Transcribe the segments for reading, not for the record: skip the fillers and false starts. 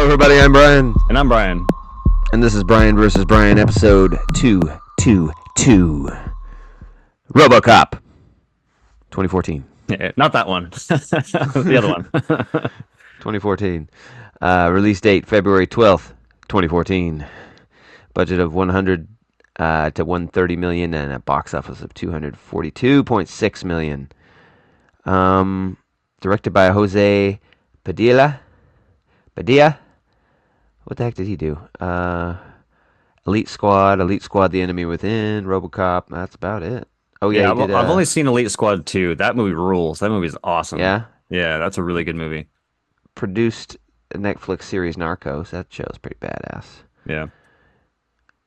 everybody. I'm Brian. And I'm Brian. And this is Brian versus Brian, episode 222. Robocop 2014. Yeah, not that one. The other one. 2014. Release date February 12th, 2014. Budget of 100 to 130 million and a box office of 242.6 million. Directed by Jose Padilla. What the heck did he do? Elite Squad, The Enemy Within, Robocop. That's about it. Oh yeah, I've only seen Elite Squad 2. That movie rules. That movie is awesome. Yeah, Yeah, that's a really good movie. produced a Netflix series Narcos. That show's pretty badass. Yeah.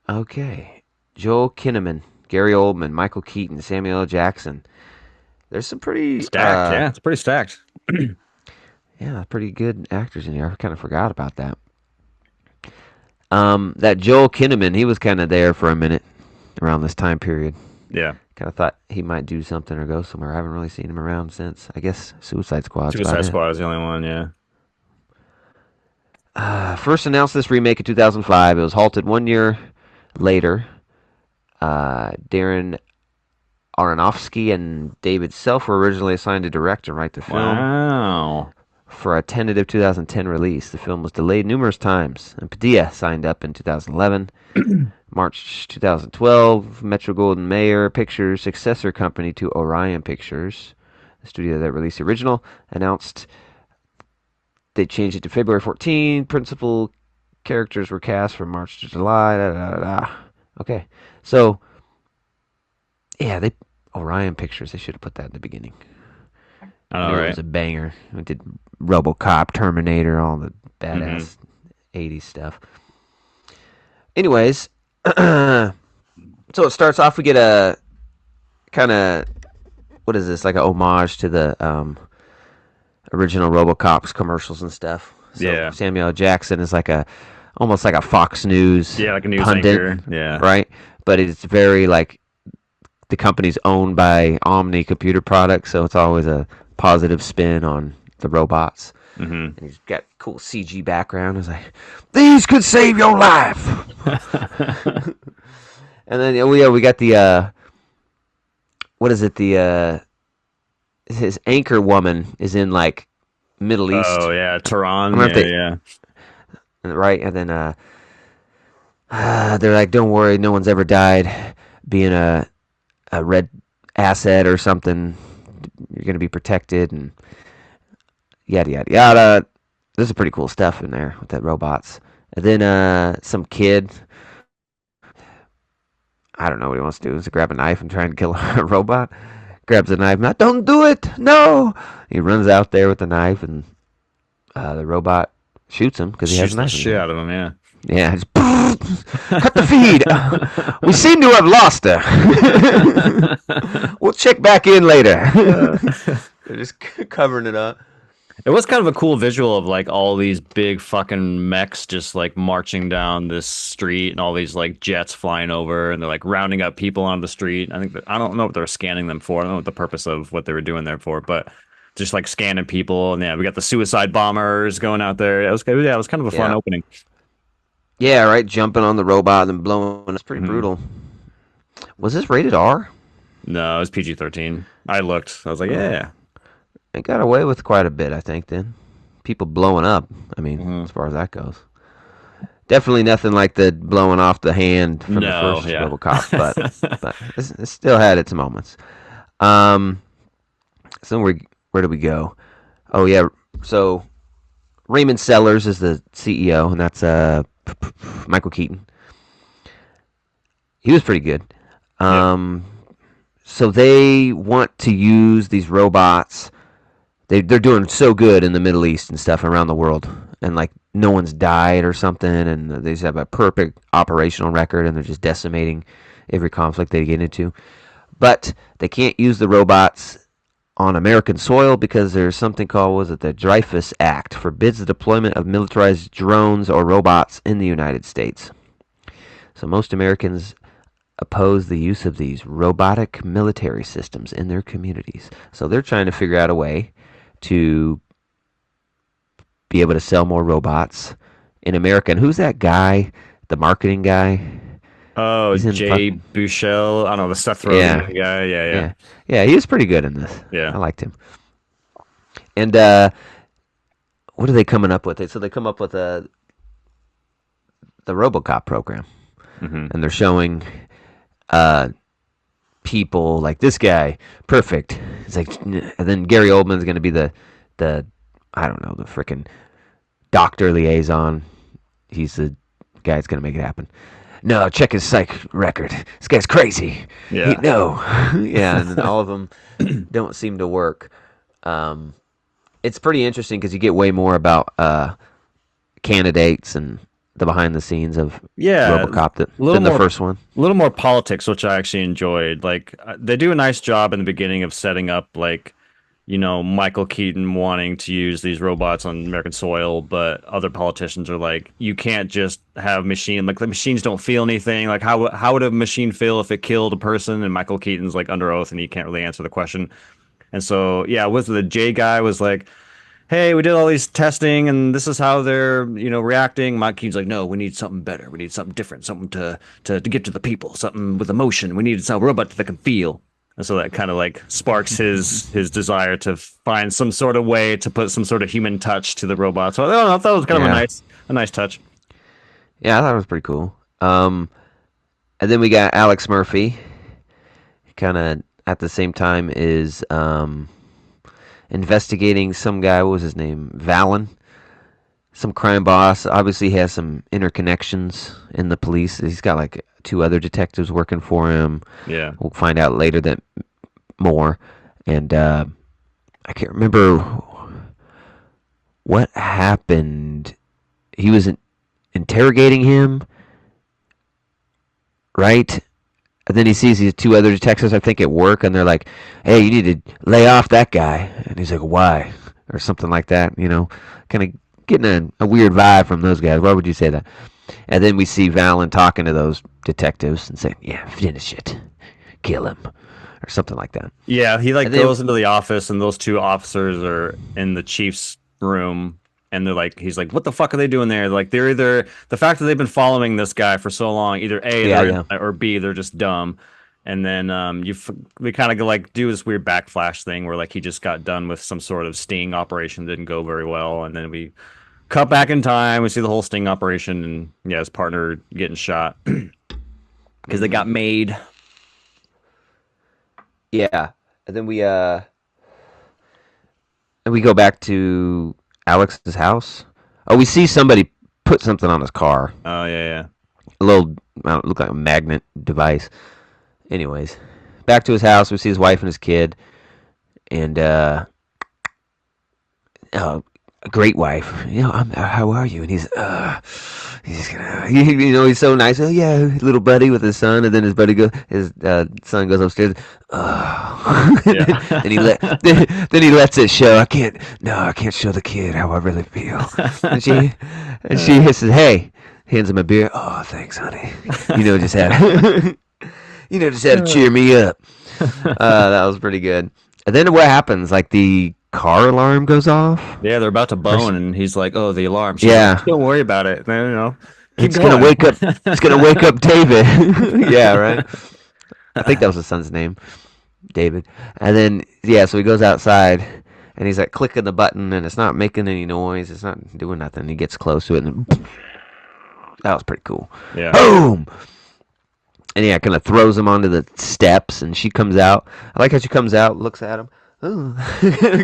Okay, Joel Kinnaman, Gary Oldman, Michael Keaton, Samuel L. Jackson. There's some pretty Stacked. Yeah, it's pretty stacked. Yeah, pretty good actors in here. I kind of forgot about that. That Joel Kinnaman, he was kind of there for a minute around this time period. Yeah. Kind of thought he might do something or go somewhere. I haven't really seen him around since. I guess Suicide Squad. Suicide Squad is the only one, yeah. First announced this remake in 2005. It was halted 1 year later. Darren Aronofsky and David Self were originally assigned to direct and write the film. Wow. For a tentative 2010 release. The film was delayed numerous times, and Padilla signed up in 2011. March 2012, Metro-Goldwyn-Mayer Pictures, successor company to Orion Pictures, the studio that released the original, announced they changed it to February 14. Principal characters were cast from March to July. Okay, so yeah, Orion Pictures. They should have put that in the beginning. I know, right? It was a banger. We did Robocop, Terminator, all the badass 80s stuff. Anyways, so it starts off, we get a kind of, what is this, like a homage to the original Robocop's commercials and stuff. So Yeah. Samuel L. Jackson is almost like a Fox News Yeah, like a news pundit, anchor. Yeah. right? But it's very like the company's owned by Omni Computer Products, so it's always a positive spin on the robots. Mm-hmm. And he's got cool CG background. It's like, these could save your life. And then we got the what is it? His anchor woman is in like Middle East. Oh, yeah. Tehran. Yeah. Right? And then they're like, don't worry, no one's ever died being a red asset or something. You're going to be protected and yada, yada, yada. There's some pretty cool stuff in there with that robots. And then some kid, I don't know what he wants to do. Is to grab a knife and try and kill a robot. Grabs a knife. Not, don't do it. No. He runs out there with the knife and the robot shoots him because he has a knife. Shoots the shit out of him, yeah. Yeah, just cut the feed. We seem to have lost her. We'll check back in later. They're just covering it up. It was kind of a cool visual of like all these big fucking mechs just like marching down this street and all these like jets flying over and they're like rounding up people on the street. I don't know what they were scanning them for. I don't know what the purpose of what they were doing there for, but just like scanning people. And yeah, we got the suicide bombers going out there. It was kind of a fun opening. Yeah, right. Jumping on the robot and blowing. It's pretty brutal. Was this rated R? No, it was PG-13. I looked. I was like, yeah. It got away with quite a bit, I think, then. People blowing up. I mean, as far as that goes. Definitely nothing like the blowing off the hand from the first Robocop, but it still had its moments. So where do we go? Oh, yeah. So Raymond Sellers is the CEO, and that's Michael Keaton. He was pretty good. So they want to use these robots. They're doing so good in the Middle East and stuff around the world, and like no one's died or something, and they just have a perfect operational record, and they're just decimating every conflict they get into. But they can't use the robots on American soil because there's something called, the Dreyfus Act, forbids the deployment of militarized drones or robots in the United States. So most Americans oppose the use of these robotic military systems in their communities. So they're trying to figure out a way to be able to sell more robots in America. And who's that guy? The marketing guy. Oh, He's in Jay fucking Buchel. I don't know, the Seth Rogen yeah, guy. Yeah, yeah, yeah, yeah. He was pretty good in this. yeah. I liked him. And what are they coming up with? So they come up with the Robocop program, Hmm. and they're showing uh, people like this guy, perfect. It's like, and then Gary Oldman's going to be the I don't know, the freaking doctor liaison. He's the guy that's going to make it happen. No, check his psych record. This guy's crazy. Yeah. No, yeah, and then all of them don't seem to work. Um, it's pretty interesting because you get way more about candidates and the behind the scenes of Yeah, a RoboCop little than the more, first one. a little more politics, which I actually enjoyed. Like they do a nice job in the beginning of setting up, like, Michael Keaton wanting to use these robots on American soil, but other politicians are like, you can't just have like the machines don't feel anything. Like how would a machine feel if it killed a person? And Michael Keaton's like under oath and he can't really answer the question. And so yeah, was the J guy was like, hey, we did all these testing and this is how they're, reacting. Mike Keaton's like, no, we need something better. We need something different, something to get to the people, something with emotion. We need some robot that can feel. And so that kind of like sparks his desire to find some sort of way to put some sort of human touch to the robot. So I don't know, I thought it was kind of a Yeah, nice touch. yeah, I thought it was pretty cool. And then we got Alex Murphy, kind of at the same time is investigating some guy. What was his name? Valen, some crime boss. Obviously, he has some interconnections in the police. He's got like two other detectives working for him. Yeah. We'll find out later that more. And I can't remember what happened. He was interrogating him, right? And then he sees these two other detectives, I think, at work, and they're like, "Hey, you need to lay off that guy." And he's like, "Why?" Or something like that. Kind of getting a weird vibe from those guys. Why would you say that? And then we see Valen talking to those detectives and saying, "Yeah, finish it, kill him," or something like that. Yeah, he like And then, goes into the office and those two officers are in the chief's room and they're like he's like, what the fuck are they doing there? Like they're either the fact that they've been following this guy for so long, either A, yeah, they're yeah, or B, they're just dumb. And then we kind of like do this weird backflash thing where like he just got done with some sort of sting operation that didn't go very well, and then we cut back in time. We see the whole sting operation, and yeah, his partner getting shot because they hmm got made. yeah. And then we go back to Alex's house. Oh, we see somebody put something on his car. Oh yeah, A little, I don't look like a magnet device. Anyways, back to his house. We see his wife and his kid, and oh, a great wife. How are you? And he's gonna, he's so nice. Oh yeah, little buddy with his son, and then his son goes upstairs. Oh, yeah, and yeah. then he lets it show. I can't show the kid how I really feel. And she, and she says, hey, hands him a beer. Oh, thanks, honey. Just had, just had to cheer me up. That was pretty good. And then what happens? Like the car alarm goes off. Yeah, they're about to Or, bone, and he's like, "Oh, the alarm." She's like, yeah, "Don't worry about it. Man, keep it's gonna going." wake up. It's gonna wake up David. Yeah, right. I think that was his son's name, David. And then yeah, so he goes outside and he's like clicking the button and it's not making any noise. It's not doing nothing. He gets close to it and that was pretty cool. Yeah, Boom! And yeah, kind of throws him onto the steps and she comes out. I like how she comes out, looks at him. Ooh.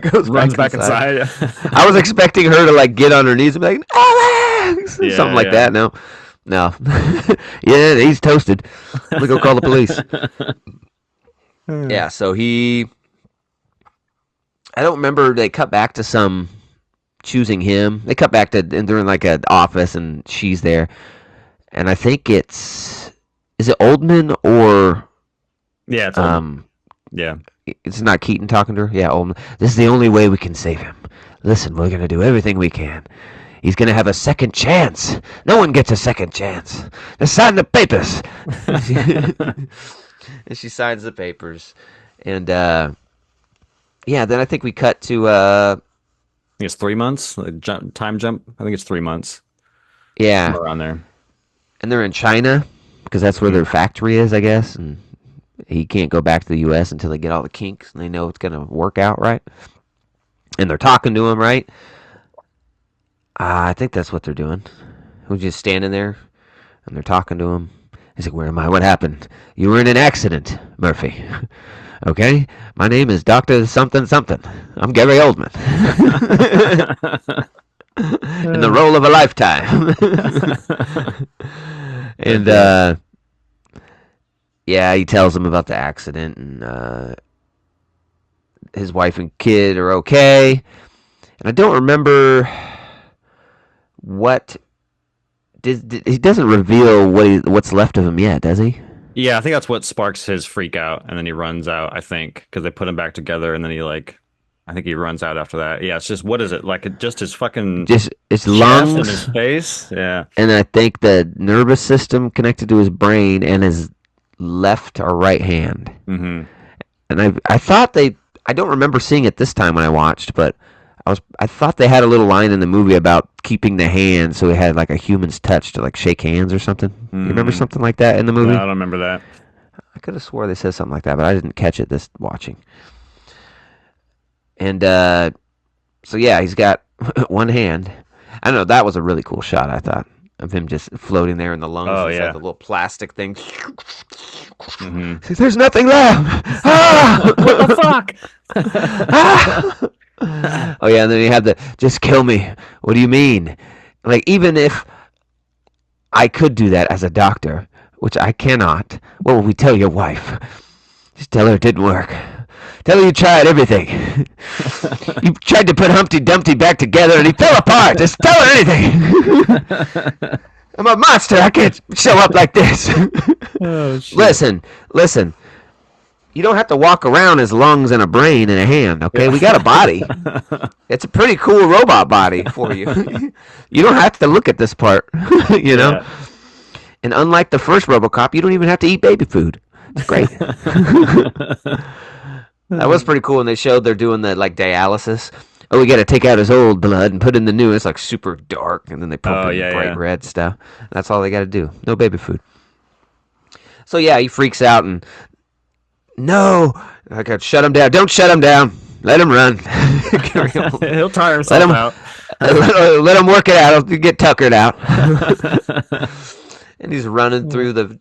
Goes runs back back inside. inside. I was expecting her to like get on her knees and be like, Alex! Something Yeah, like yeah. that. No. No. Yeah, he's toasted. Let me go call the police. Yeah, so I don't remember, they cut back to some choosing him. They cut back to, and they're in like an office and she's there. And I think is it Oldman or, Yeah, it's old. um, Yeah, it's not Keaton talking to her? Yeah, Oldman. This is the only way we can save him. Listen, we're going to do everything we can. He's going to have a second chance. No one gets a second chance. Just sign the papers. And she signs the papers. And, yeah, then I think we cut to, I think it's 3 months. Like time jump. I think it's 3 months. Yeah, somewhere around there. and they're in China because that's where Hmm. their factory is, I guess. And he can't go back to the U.S. until they get all the kinks and they know it's gonna work out right. And they're talking to him, right? I think that's what they're doing. Who's just standing there and they're talking to him. He's like, "Where am I? What happened? You were in an accident, Murphy." Okay, my name is Doctor Something Something. I'm Gary Oldman. In the role of a lifetime. And Yeah. yeah, he tells him about the accident, and his wife and kid are okay. And I don't remember what he doesn't reveal what's left of him yet, does he? Yeah, I think that's what sparks his freak out, and then he runs out. I think because they put him back together, and then he like, I think he runs out after that. Yeah, it's just what is it like? Just his fucking Just his chest and his lungs, face. Yeah. and I think the nervous system connected to his brain and his left or right hand. Hmm. And I thought they I don't remember seeing it this time when I watched, but I thought they had a little line in the movie about keeping the hand so it had like a human's touch to like shake hands or something. You remember Mm. something like that in the No, I movie? don't remember that. I could have swore they said something like that, but I didn't catch it this watching. And so yeah, he's got one hand. I don't know, that was a really cool shot, I thought, of him just floating there in the lungs Oh inside yeah. the little plastic thing. Hmm. There's nothing left. Ah! What the fuck? Ah! Oh yeah, and then you have the just kill me. What do you mean? Like even if I could do that as a doctor, which I cannot, what will we tell your wife? Just tell her it didn't work. Tell her you tried everything. You tried to put Humpty Dumpty back together and he fell apart. Just tell her anything. I'm a monster. I can't show up like this. Oh shit. Listen. You don't have to walk around as lungs and a brain and a hand, okay? We got a body. It's a pretty cool robot body for you. You don't have to look at this part, you know? Yeah. And unlike the first Robocop, you don't even have to eat baby food. It's great. That was pretty cool when they showed they're doing the like dialysis. Oh, we got to take out his old blood and put in the new. It's like super dark, and then they pump Oh in yeah, bright yeah. red stuff. That's all they got to do. No baby food. So yeah, he freaks out and no, I got to shut him down. Don't shut him down. Let him run. He'll tire let himself him out. let him work it out. He'll get tuckered out. And he's running through the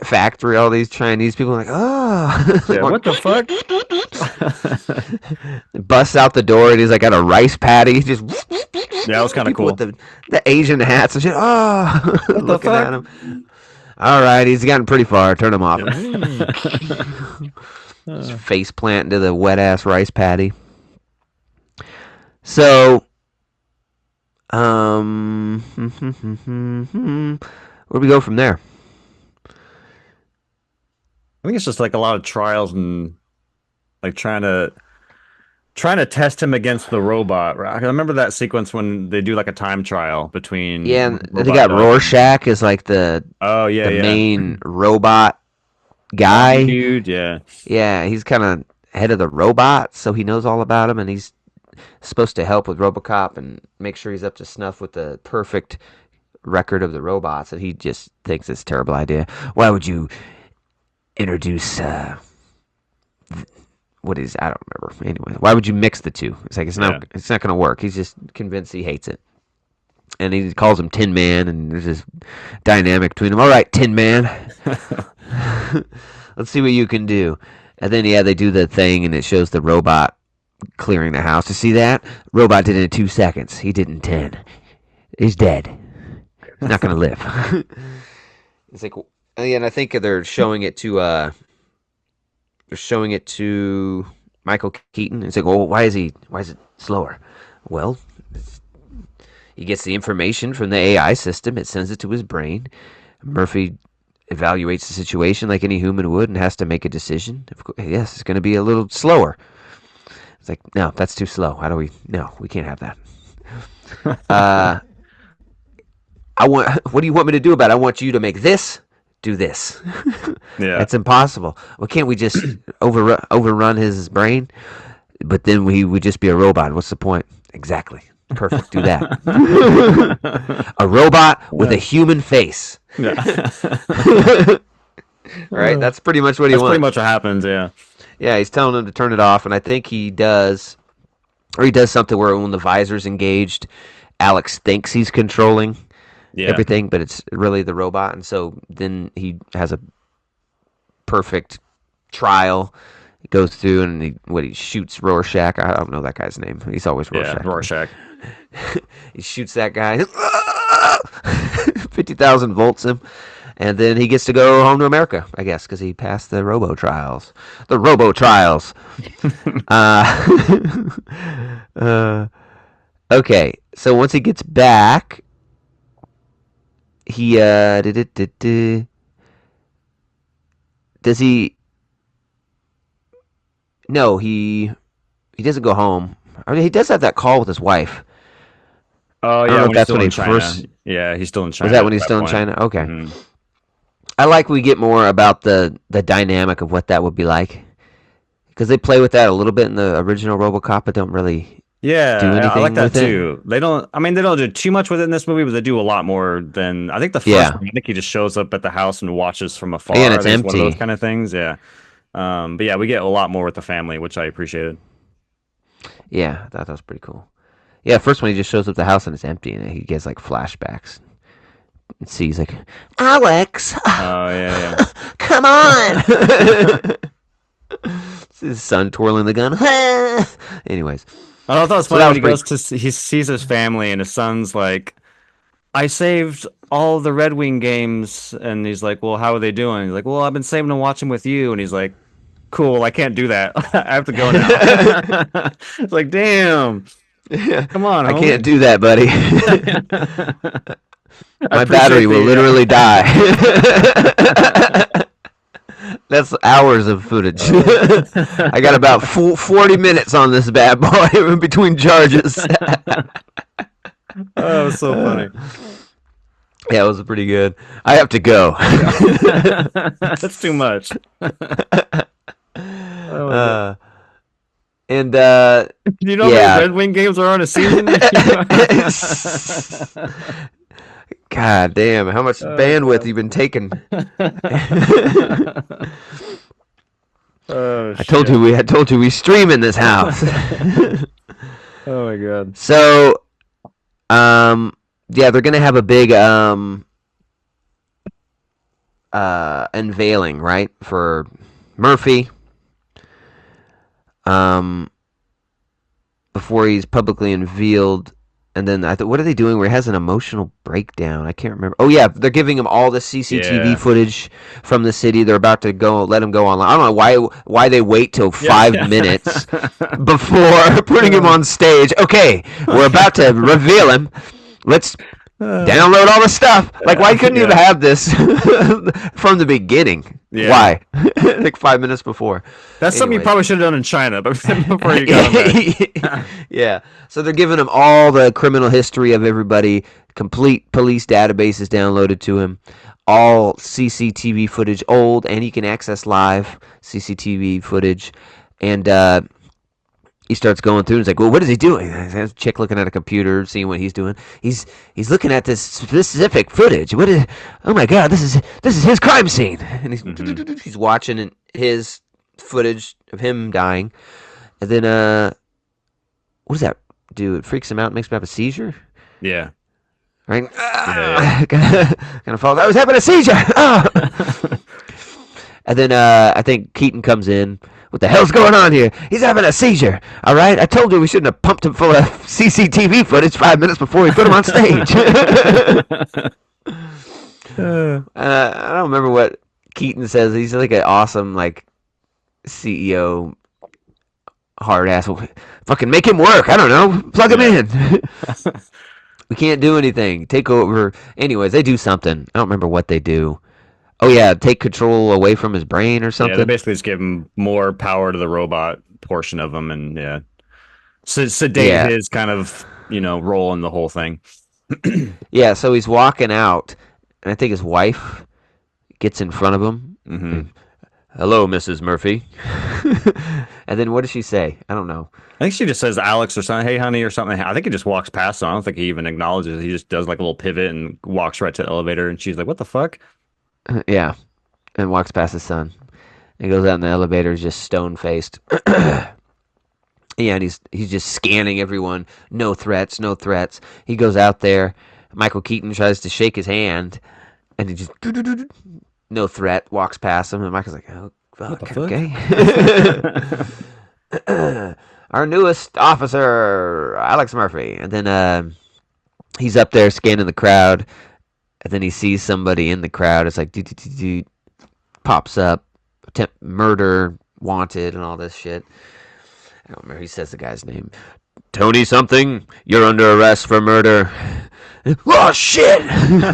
factory. All these Chinese people are like, oh, Yeah, what the fuck? busts out the door, and he's like got a rice patty. Just Yeah, that was kind of people cool. with the Asian hats and shit. Oh, What the looking at fuck? him. All right, he's gotten pretty far. Turn him off. His face plant into the wet ass rice patty. So, where do we go from there? I think it's just like a lot of trials and like trying to test him against the robot. Right? I remember that sequence when they do like a time trial between Yeah, what and the they robot got does. Rorschach as like Oh yeah, the yeah. main robot Zombie guy. dude, yeah. Yeah, he's kind of head of the robots, so he knows all about him, and he's supposed to help with Robocop and make sure he's up to snuff with the perfect record of the robots. And he just thinks it's a terrible idea. Why would you introduce what is I don't remember. Anyway, why would you mix the two? It's like Yeah. it's not going to work. He's just convinced he hates it. And he calls him Tin Man, and there's this dynamic between them. All right, Tin Man, let's see what you can do. And then yeah, they do the thing, and it shows the robot clearing the house. To see that robot did it in 2 seconds. He did it in 10. He's dead. He's not gonna live. It's like, and I think they're showing it to Michael Keaton. It's like, well, why is it slower? Well, he gets the information from the AI system. It sends it to his brain. Murphy evaluates the situation like any human would and has to make a decision. Of course, yes, it's going to be a little slower. It's like, no, that's too slow. How do we? No, we can't have that. Uh, I want. What do you want me to do about it? I want you to make this. Do this. Yeah. That's impossible. Well, can't we just overrun his brain? But then we would just be a robot. What's the point? Exactly. Perfect. Do that. A robot with a human face. Yeah. Right? That's pretty much what he That's pretty wants. much what happens. Yeah. Yeah, he's telling him to turn it off, and I think he does, or he does something where when the visor's engaged, Alex thinks he's controlling Yeah. everything, but it's really the robot, and so then he has a perfect trial. He goes through and he shoots Rorschach. I don't know that guy's name. He's always Yeah. Rorschach. Rorschach. He shoots that guy. 50,000 volts him. And then he gets to go home to America, I guess, because he passed the robo trials. The robo trials. Uh, uh, okay, so once he gets back, he does he? No, he doesn't go home. I mean, he does have that call with his wife. Oh I don't yeah, know if when he's that's still when in he China. first Yeah, he's still in was China that at when he's that still in point. China. Okay, Hmm. I like we get more about the dynamic of what that would be like because they play with that a little bit in the original RoboCop, but don't really do Yeah, I like anything that with it. too. They don't, I mean, they don't do too much with it in this movie, but they do a lot more than I think the first Yeah, one. I think he just shows up at the house and watches from yeah, and afar. I it's think it's one of those empty. kind of things. Yeah. But yeah, we get a lot more with the family, which I appreciated. Yeah, I thought that was pretty cool. Yeah, first one he just shows up at the house and it's empty, and he gets like flashbacks. And sees like Alex, Oh yeah, yeah. come on. It's his son twirling the gun. Anyways, I thought it was so funny that when was he pretty. goes to he sees his family and his son's like, I saved all the Red Wing games, and he's like, well, how are they doing? He's like, well, I've been saving them watching with you, and he's like, cool, I can't do that. I have to go now. It's like, damn, Yeah, come on, I can't homie. do that, buddy. I My battery appreciate will the literally die. That's hours of footage. I got about 40 minutes on this bad boy in between charges. oh, it was so funny. Yeah, it was pretty good. I have to go. That's too much. Oh my God. uh, and Do you know how many yeah. Red Wing games are on a season? God damn, how much Oh bandwidth God. you been taking? Oh I shit. told you we stream in this house. Oh my God. So, yeah, they're gonna have a big unveiling, right, for Murphy, um, before he's publicly unveiled. And then I thought, what are they doing? Where he has an emotional breakdown. I can't remember. Oh yeah, they're giving him all the CCTV Yeah. footage from the city. They're about to go let him go online. I don't know why they wait till Yeah. 5 minutes before putting him Uh, on stage. Okay, we're about to reveal him. Let's uh, download all the stuff. Like, why couldn't you yeah. have this from the beginning? Yeah. Why? Like 5 minutes before. That's something you Anyways. probably should have done in China, but before you got him back. Yeah. So they're giving him all the criminal history of everybody, complete police databases downloaded to him, all CCTV footage, old, and he can access live CCTV footage. And he starts going through and he's like, well, what is he doing? There's a chick looking at a computer, seeing what he's doing. He's looking at this specific footage. What is? Oh my God, this is his crime scene. And Hmm. he's watching his footage of him dying. And then what does that do? It freaks him out, makes him have a seizure, Yeah. right? Yeah. Kind of falls. I was having a seizure. Ah! And then I think Keaton comes in. What the hell's going on here? He's having a seizure. All right, I told you we shouldn't have pumped him full of CCTV footage 5 minutes before we put him on stage. I don't remember what Keaton says. He's like an awesome like CEO, hard ass. Fucking make him work. I don't know. Plug him Yeah. in. We can't do anything. Take over. Anyways, they do something. I don't remember what they do. Oh yeah, take control away from his brain or Yeah, they something. basically just give him more power to the robot portion of him and yeah. Sedate Yeah, his kind of, role in the whole thing. yeah. So he's walking out, and I think his wife gets in front of him. Hmm. Hello, Mrs. Murphy. And then what does she say? I don't know. I think she just says Alex or something, hey honey or something. I think he just walks past her. I don't think he even acknowledges. He just does like a little pivot and walks right to the elevator and she's like, "What the fuck?" Yeah, and walks past his son. And goes out in the elevator, is just stone faced. Yeah, and he's just scanning everyone. No threats, no threats. He goes out there. Michael Keaton tries to shake his hand, and he just no threat. Walks past him, and Michael's like, "Oh What the fuck, fuck? okay." Our newest officer, Alex Murphy, and then he's up there scanning the crowd, and then he sees somebody in the crowd. It's like, pops up, attempt murder, wanted, and all this shit. I don't remember. He says the guy's name. Tony something. You're under arrest for murder. Oh shit! Hell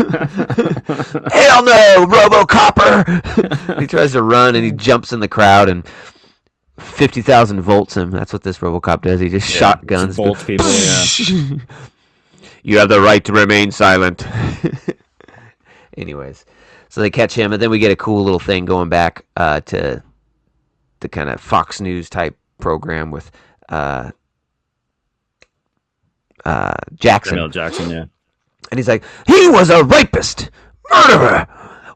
no, Robocopper! He tries to run and he jumps in the crowd and 50,000 volts him. That's what this Robocop does. He just Yeah, shotguns. bolt people. Yeah, You have the right to remain silent. Anyways, so they catch him, and then we get a cool little thing going back to the kind of Fox News type program with uh, Samuel Jackson. Jackson. Yeah, And he's like, he was a rapist, murderer,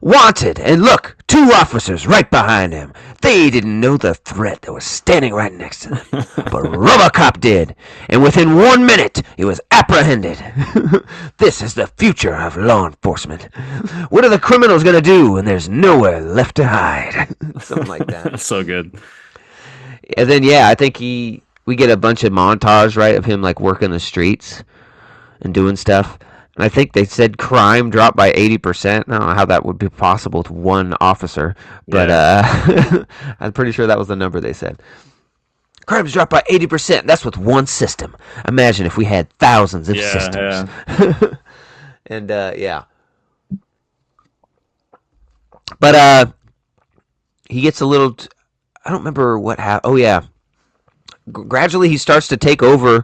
wanted. And look, two officers right behind him. They didn't know the threat that was standing right next to them. But Robocop did. And within 1 minute, he was apprehended. This is the future of law enforcement. What are the criminals going to do when there's nowhere left to hide? Something like that. so good. And then, yeah, I think we get a bunch of montage, right, of him, like, working the streets and doing stuff. And I think they said crime dropped by 80%. I don't know how that would be possible with one officer, but Yeah, I'm pretty sure that was the number they said. Crime's dropped by 80%. That's with one system. Imagine if we had thousands of systems. yeah. And yeah. But he gets a little. I don't remember what happened. Oh, yeah. Gradually, he starts to take over,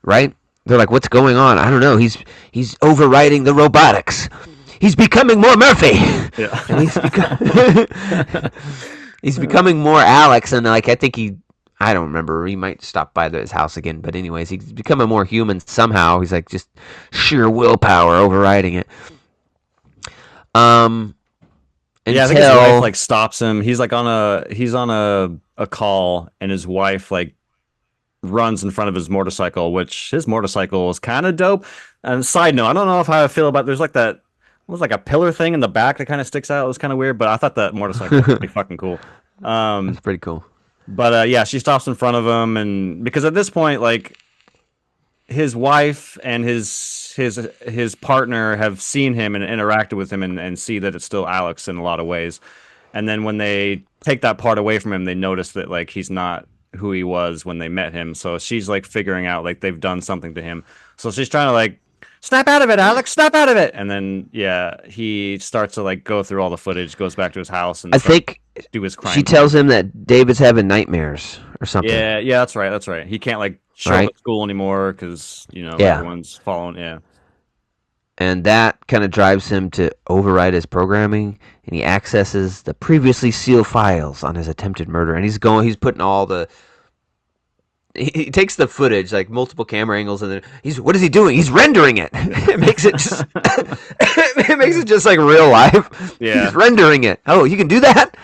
right? They're like, what's going on? I don't know. He's overriding the robotics. He's becoming more Murphy. Yeah. And he's becoming more Alex. And like, I think I don't remember. He might stop by his house again. But anyways, he's becoming more human somehow. He's like just sheer willpower overriding it. Yeah, I think his wife like stops him. He's on a call and his wife like runs in front of his motorcycle, which his motorcycle is kind of dope. And side note, I don't know how I feel about there's like that it was like a pillar thing in the back that kind of sticks out. It was kind of weird, but I thought that motorcycle was pretty fucking cool. That's pretty cool. But yeah, she stops in front of him and because at this point like his wife and his partner have seen him and interacted with him and see that it's still Alex in a lot of ways. And then when they take that part away from him, they notice that like he's not who he was when they met him. So she's like figuring out like they've done something to him. So she's trying to like snap out of it, Alex, snap out of it. And then yeah, he starts to like go through all the footage, goes back to his house and I think do his crime. she tells him that David's having nightmares or something. Yeah, that's right. That's right. He can't like show up Right? at school anymore because Yeah. everyone's following. Yeah, And that kind of drives him to override his programming, and he accesses the previously sealed files on his attempted murder. And he's putting all the. He takes the footage, like multiple camera angles, and then what is he doing? He's rendering it. It makes it just, it makes it just like real life. Yeah. He's rendering it. Oh, you can do that.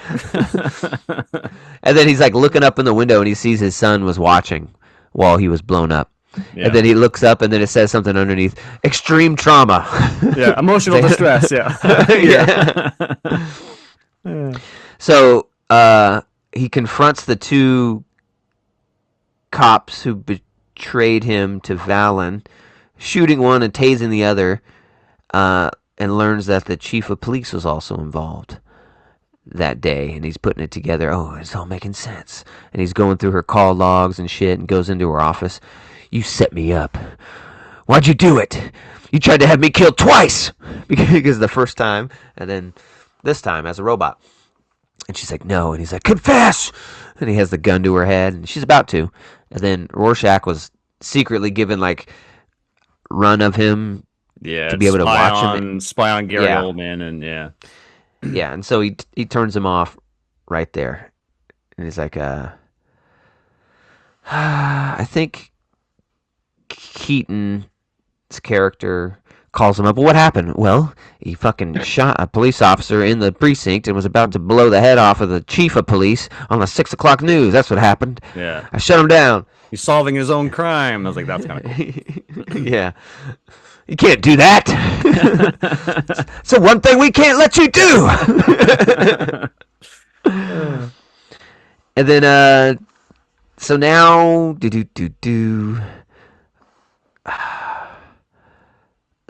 And then he's like looking up in the window, and he sees his son was watching while he was blown up. yeah, And then he looks up, and then it says something underneath: extreme trauma. yeah. Emotional distress. Yeah, Yeah. So he confronts the two cops who betrayed him to Valen, shooting one and tasing the other, and learns that the chief of police was also involved that day. And he's putting it together. Oh, it's all making sense. And he's going through her call logs and shit and goes into her office. You set me up. Why'd you do it? You tried to have me killed twice. Because the first time, and then this time as a robot. And she's like, no. And he's like, confess. And he has the gun to her head, and she's about to. And then Rorschach was secretly given like run of him yeah. to be able to watch him. Spy on Gary Yeah. Oldman, and yeah, Yeah, and so he turns him off right there. And he's like, I think Keaton's character calls him up. Well, what happened? Well, he fucking shot a police officer in the precinct and was about to blow the head off of the chief of police on the 6 o'clock news. That's what happened. Yeah. I shut him down. He's solving his own crime. I was like, that's kind of cool. Yeah. You can't do that. So one thing we can't let you do. And then, so now,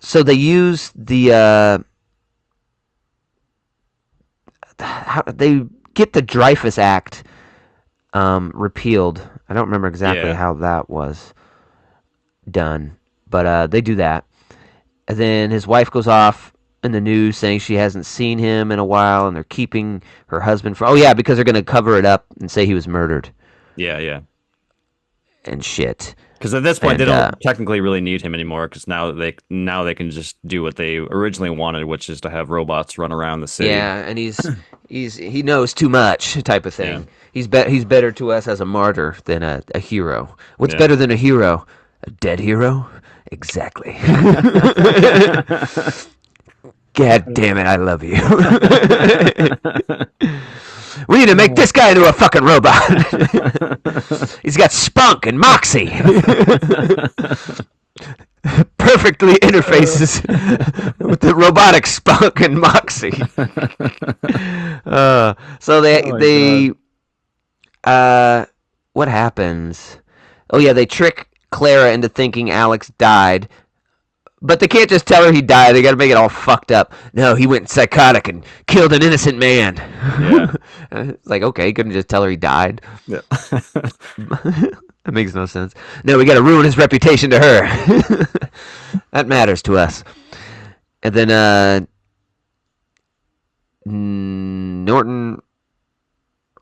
so they use the, how they get the Dreyfus Act repealed. I don't remember exactly how that was done, but they do that. And then his wife goes off in the news saying she hasn't seen him in a while, and they're keeping her husband from. Oh yeah, because they're gonna cover it up and say he was murdered. Yeah. And shit. Because at this point, they don't technically really need him anymore. Because now they can just do what they originally wanted, which is to have robots run around the city. Yeah, and he knows too much type of thing. Yeah. He's better to us as a martyr than a hero. What's better than a hero? A dead hero? Exactly. God damn it, I love you. We need to make this guy into a fucking robot. He's got spunk and moxie. Perfectly interfaces with the robotic spunk and moxie. So what happens? Oh yeah, they trick Clara into thinking Alex died. But they can't just tell her he died. They got to make it all fucked up. No, he went psychotic and killed an innocent man. Yeah. It's like, okay, you couldn't just tell her he died. Yeah. That makes no sense. No, we got to ruin his reputation to her. That matters to us. And then Norton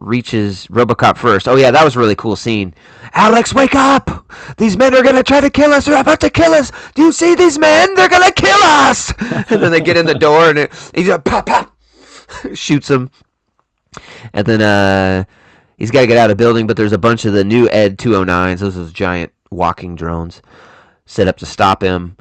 reaches Robocop first. Oh yeah, that was a really cool scene. Alex, wake up! These men are gonna try to kill us. They're about to kill us. Do you see these men? They're gonna kill us! And then they get in the door and he's like, pop, pop, shoots them. And then he's got to get out of the building, but there's a bunch of the new Ed 209s. Those giant walking drones set up to stop him.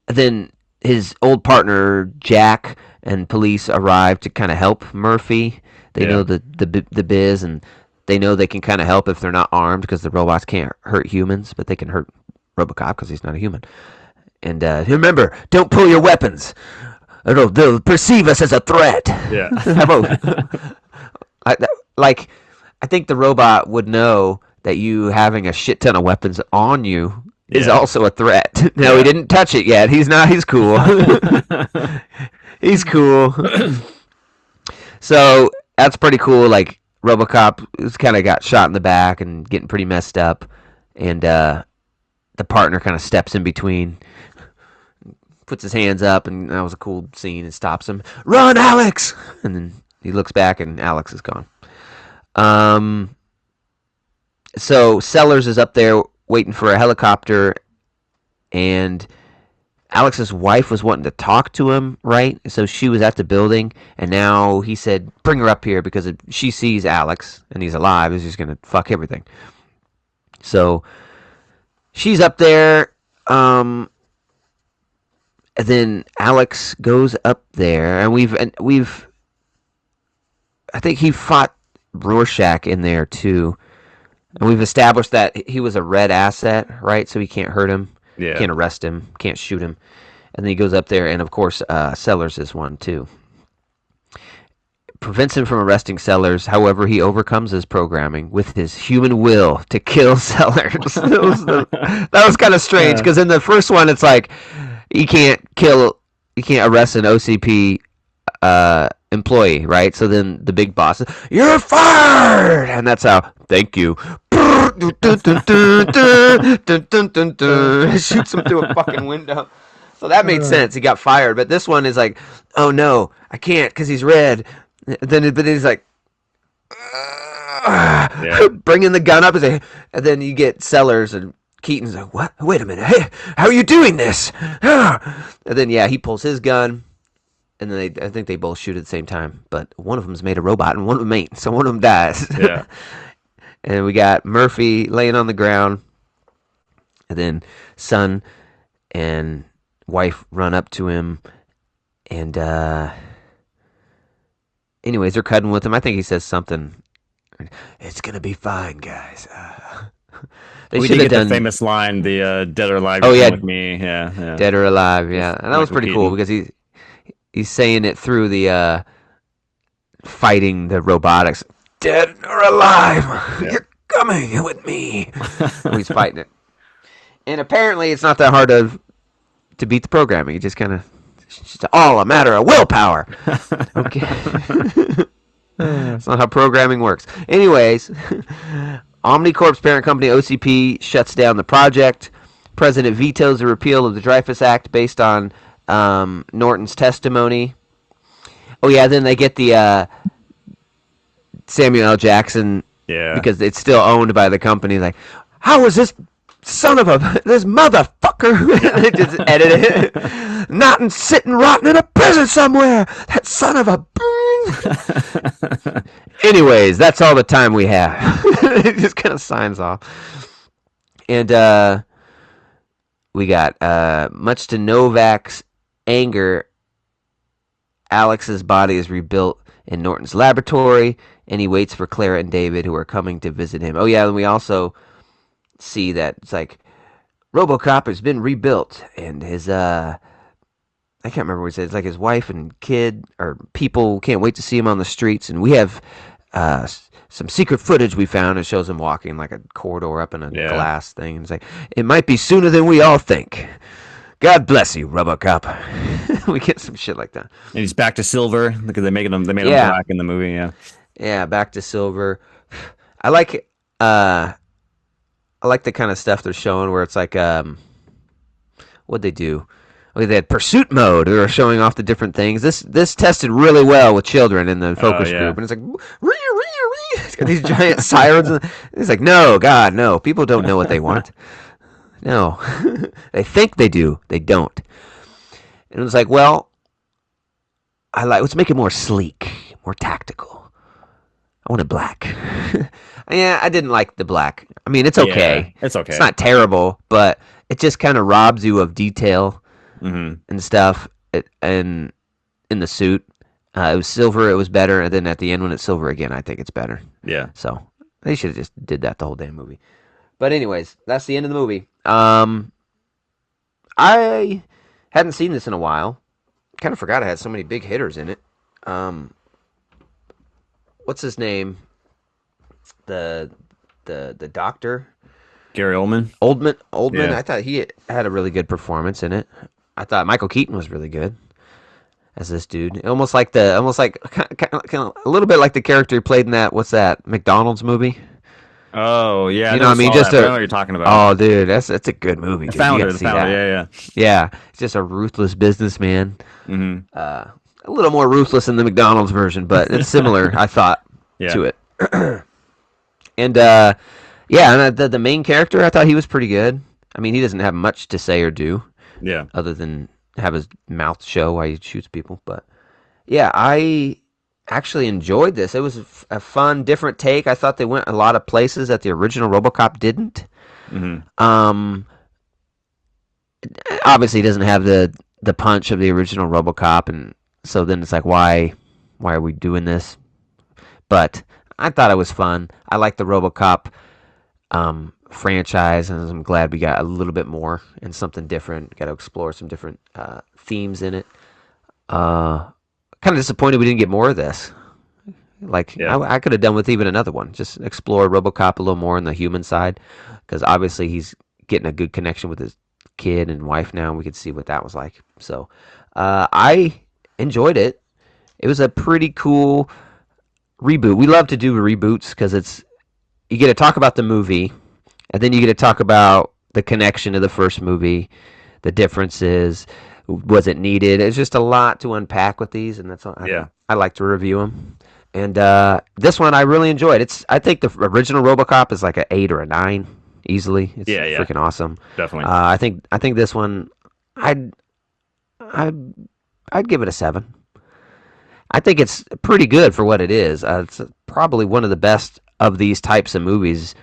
Then his old partner Jack and police arrive to kind of help Murphy. They know the biz, and they know they can kind of help if they're not armed, because the robots can't hurt humans, but they can hurt Robocop because he's not a human. And remember, don't pull your weapons. Or they'll perceive us as a threat. Yeah. I think the robot would know that you having a shit ton of weapons on you is also a threat. No, he didn't touch it yet. He's cool. He's cool. So that's pretty cool. Like, Robocop kind of got shot in the back and getting pretty messed up, and the partner kind of steps in between, puts his hands up, and that was a cool scene, and stops him. Run, Alex! And then he looks back, and Alex is gone. So Sellers is up there waiting for a helicopter, and Alex's wife was wanting to talk to him, right? So she was at the building, and now he said, bring her up here, because if she sees Alex and he's alive, he's just going to fuck everything. So she's up there, and then Alex goes up there, and we've I think he fought Rorschach in there too. And we've established that he was a red asset, right? So he can't hurt him. Yeah. Can't arrest him. Can't shoot him. And then he goes up there, and of course, Sellers is one too. Prevents him from arresting Sellers. However, he overcomes his programming with his human will to kill Sellers. That was kind of strange, because in the first one, it's like you can't arrest an OCP employee, right? So then the big boss says, you're fired! And that's how, thank you. Shoots him through a fucking window. So that made sense. He got fired. But this one is like, oh no, I can't, because he's red. But he's like, bringing the gun up, and then you get Sellers, and Keaton's like, what? Wait a minute. Hey, how are you doing this? And then, he pulls his gun. and then I think they both shoot at the same time, but one of them's made a robot and one of them ain't, so one of them dies. Yeah. And we got Murphy laying on the ground, and then son and wife run up to him, and anyways, they're cutting with him. I think he says something. It's gonna be fine, guys. They We should did have get the done. famous line, the "Dead or alive, Oh you come yeah, with me." Yeah, yeah. dead or alive. With Yeah, and that was Michael pretty cool Keaton. because he's saying it through the fighting the robotics. Dead or alive, Yeah. you're coming with me. And he's fighting it. And apparently, it's not that hard to beat the programming. It just kind of it's just all a matter of willpower. Okay. That's not how programming works. Anyways, Omnicorp's parent company OCP shuts down the project. President vetoes the repeal of the Dreyfus Act based on Norton's testimony. Oh yeah, then they get the Samuel L. Jackson Yeah. because it's still owned by the company. Like, how is this son of a this motherfucker? They just edit it. Not in sitting rotten in a prison somewhere. That son of a. Anyways, that's all the time we have. It just kind of signs off. And we got much to Novak's anger. Alex's body is rebuilt in Norton's laboratory, and he waits for Clara and David, who are coming to visit him. Oh yeah, and we also see that it's like Robocop has been rebuilt, and his I can't remember what he said. It's like his wife and kid or people can't wait to see him on the streets, and we have some secret footage we found. It shows him walking like a corridor up in a Yeah. glass thing. It's like it might be sooner than we all think. God bless you, Robocop. We get some shit like that. And he's back to silver because they made him Yeah. black in the movie. Yeah. Yeah, back to silver. I like I like the kind of stuff they're showing where it's like what'd they do? Okay, they had pursuit mode. They were showing off the different things. This tested really well with children in the focus yeah. group, and it's like it's got these giant sirens. And it's like no, God, no. People don't know what they want. No, they think they do. They don't. And it was like, well, let's make it more sleek, more tactical. I want it black. Yeah, I didn't like the black. I mean, it's okay. Yeah, it's okay. It's not terrible, but it just kind of robs you of detail and stuff. And in the suit, it was silver. It was better, and then at the end, when it's silver again, I think it's better. Yeah. So they should have just did that the whole damn movie. But anyways, that's the end of the movie. I hadn't seen this in a while. Kind of forgot I had so many big hitters in it. What's his name? The doctor Gary Oldman. Oldman. Yeah. I thought he had a really good performance in it. I thought Michael Keaton was really good as this dude. Almost like kind of a little bit like the character he played in that. What's that McDonald's movie? Oh yeah, You know what I mean? Just Just I know what you're talking about. oh, dude, that's a good movie. The Dude. You founder, gotta the see founder. that. Yeah, Yeah, he's just a ruthless businessman. yeah. A little more ruthless in the McDonald's version, but it's similar. I thought Yeah. to it. And yeah, and the main character, I thought he was pretty good. I mean, he doesn't have much to say or do Yeah. other than have his mouth show while he shoots people. But yeah, I actually enjoyed this. It was a fun, different take. I thought they went a lot of places that the original RoboCop didn't. Obviously, he doesn't have the punch of the original RoboCop, and so then it's like, why are we doing this? But I thought it was fun. I like the RoboCop franchise, and I'm glad we got a little bit more and something different. Got to explore some different themes in it. Kind of disappointed we didn't get more of this. Like Yeah. I could have done with even another one. Just explore RoboCop a little more on the human side, because obviously he's getting a good connection with his kid and wife now, and we could see what that was like. So I enjoyed it. It was a pretty cool reboot. We love to do reboots because you get to talk about the movie, and then you get to talk about the connection to the first movie, the differences, was it needed? It's just a lot to unpack with these, and that's all. Yeah. I like to review them. And this one I really enjoyed. I think the original RoboCop is like an 8 or a 9 easily. It's Yeah. freaking awesome. Definitely. I think this one I'd give it a 7. I think it's pretty good for what it is. It's probably one of the best of these types of movies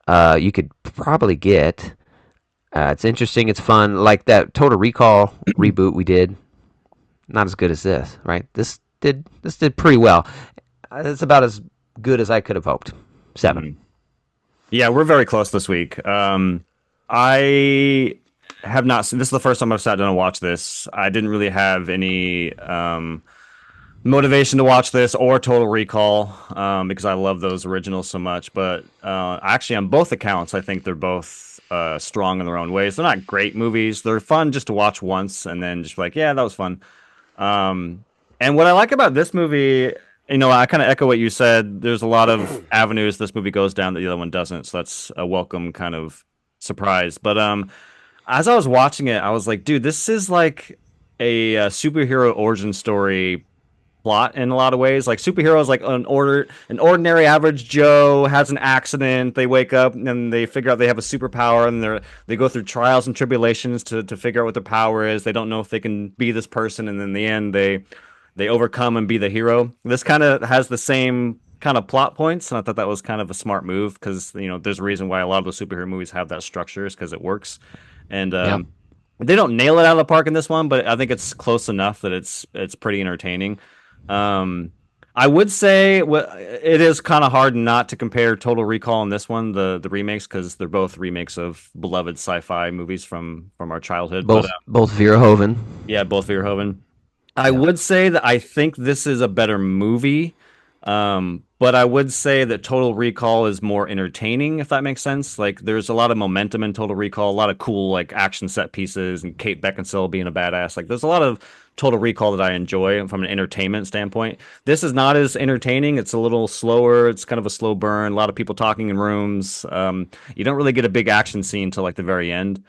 you could probably get. It's interesting. It's fun. Like that Total Recall reboot we did. Not as good as this, right? This did pretty well. It's about as good as I could have hoped. 7. Mhm. Yeah, we're very close this week. I have not seen this is the first time I've sat down and watched this. I didn't really have any motivation to watch this or Total Recall because I love those originals so much. But actually, on both accounts, I think they're both strong in their own ways. They're not great movies. They're fun just to watch once and then just like, yeah, that was fun. And what I like about this movie, I kind of echo what you said. There's a lot of avenues this movie goes down that the other one doesn't. So that's a welcome kind of surprise. But as I was watching it, I was like, dude, this is like a superhero origin story plot in a lot of ways. Like superheroes, like an ordinary average Joe has an accident. They wake up and they figure out they have a superpower, and they go through trials and tribulations to figure out what their power is. They don't know if they can be this person, and in the end, they overcome and be the hero. This kind of has the same kind of plot points, and I thought that was kind of a smart move because there's a reason why a lot of the superhero movies have that structure is because it works, and Yep. they don't nail it out of the park in this one, but I think it's close enough that it's pretty entertaining. Um, I would say it is kind of hard not to compare Total Recall and this one, the remakes, because they're both remakes of beloved sci-fi movies from our childhood. But Both Verhoeven. yeah, both Verhoeven. I Yeah. would say that I think this is a better movie. But I would say that Total Recall is more entertaining, if that makes sense. Like, there's a lot of momentum in Total Recall, a lot of cool like action set pieces, and Kate Beckinsale being a badass. Like, there's a lot of Total Recall that I enjoy from an entertainment standpoint. This is not as entertaining. It's a little slower. It's kind of a slow burn. A lot of people talking in rooms. You don't really get a big action scene till like the very end.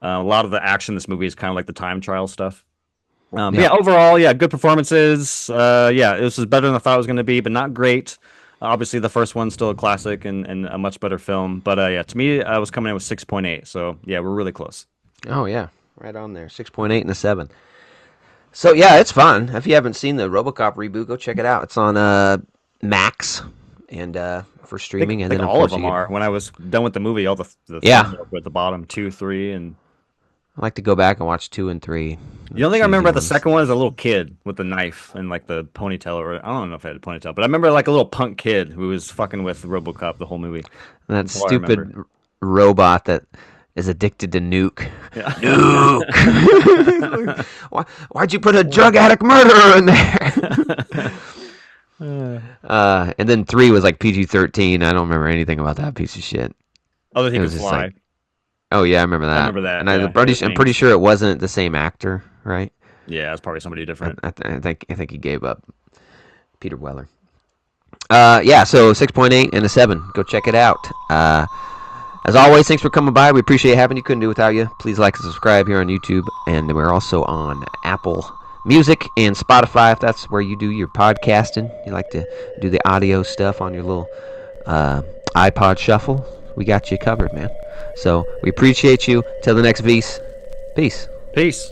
A lot of the action in this movie is kind of like the time trial stuff. But yeah, Yep. overall, yeah, good performances. Yeah, this was better than I thought it was going to be, but not great. Obviously, the first one's still a classic and a much better film. But yeah, to me, I was coming in with 6.8. So yeah, we're really close. Oh yeah, right on there. 6.8 and a 7. So yeah, it's fun. If you haven't seen the RoboCop reboot, go check it out. It's on Max and for streaming, I and think then of all of course you them get. are. When I was done with the movie, all the Yeah, thumbs up were at the bottom, 2, 3, and I like to go back and watch 2 and 3, the the only thing I remember cheesy about the ones. second one is a little kid with the knife and like the ponytail, or I don't know if it had a ponytail, but I remember like a little punk kid who was fucking with RoboCop the whole movie. And that That's all I remember. stupid robot that is addicted to nuke. Yeah. Nuke. Why'd you put a drug addict murderer in there? And then 3 was like PG-13. I don't remember anything about that piece of shit. Oh, that he It could was just fly. like, oh yeah, I remember I that. remember that. And Yeah, he had I'm pretty wings. sure it wasn't the same actor, right? Yeah, it's probably somebody different. I think he gave up. Peter Weller. Yeah. So 6.8 and a 7. Go check it out. As always, thanks for coming by. We appreciate having you. Couldn't do it without you. Please like and subscribe here on YouTube, and we're also on Apple Music and Spotify if that's where you do your podcasting. You like to do the audio stuff on your little iPod shuffle. We got you covered, man. So we appreciate you. Till the next piece. Peace. Peace.